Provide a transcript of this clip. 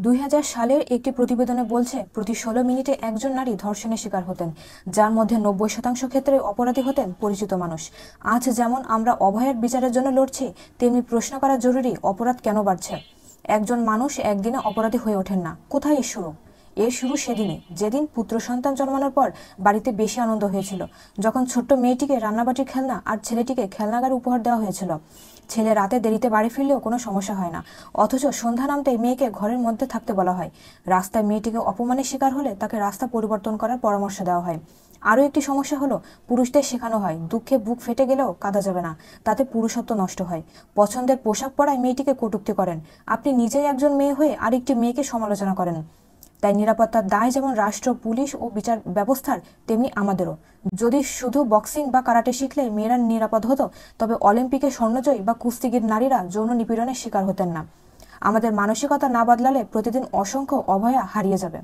2000 সালের একটি প্রতিবেদনে বলছে প্রতি 16 মিনিটে একজন নারী ধর্ষণের শিকার হতেন, যার মধ্যে 90% ক্ষেত্রে অপরাধী হতেন পরিচিত মানুষ। আজ যেমন আমরা অভয়ের বিচারের জন্য লড়ছি, তেমনি প্রশ্ন করা জরুরি, অপরাধ কেন বাড়ছে? একজন মানুষ একদিনে অপরাধী হয়ে ওঠেন না। কোথায় এর শুরু? এর শুরু সেদিনই, যেদিন পুত্র সন্তান জন্মানোর পর বাড়িতে বেশি আনন্দ হয়েছিল, যখন ছোট্ট মেয়েটিকে রান্নাবাটির খেলনা আর ছেলেটিকে খেলনাগার উপহার দেওয়া হয়েছিল। ছেলে রাতে দেরিতে বাড়ি ফিরলেও কোনো সমস্যা হয় না, অথচ সন্ধ্যা নামতেই মেয়েকে ঘরের মধ্যে থাকতে বলা হয়। রাস্তায় মেয়েটিকে অপমানের শিকার হলে তাকে রাস্তা পরিবর্তন করার পরামর্শ দেওয়া হয়। আরও একটি সমস্যা হলো, পুরুষদের শেখানো হয় দুঃখে বুক ফেটে গেলেও কাঁদা যাবে না, তাতে পুরুষত্ব নষ্ট হয়। পছন্দের পোশাক পরায় মেয়েটিকে কটূক্তি করেন, আপনি নিজেই একজন মেয়ে হয়ে আরেকটি মেয়েকে সমালোচনা করেন। তাই নিরাপত্তার দায় যেমন রাষ্ট্র, পুলিশ ও বিচার ব্যবস্থার, তেমনি আমাদেরও। যদি শুধু বক্সিং বা কারাটে শিখলে মেয়েরা নিরাপদ হতো, তবে অলিম্পিকে স্বর্ণজয়ী বা কুস্তিগীর নারীরা যৌন নিপীড়নের শিকার হতেন না। আমাদের মানসিকতা না বদলালে প্রতিদিন অসংখ্য অভয়া হারিয়ে যাবে।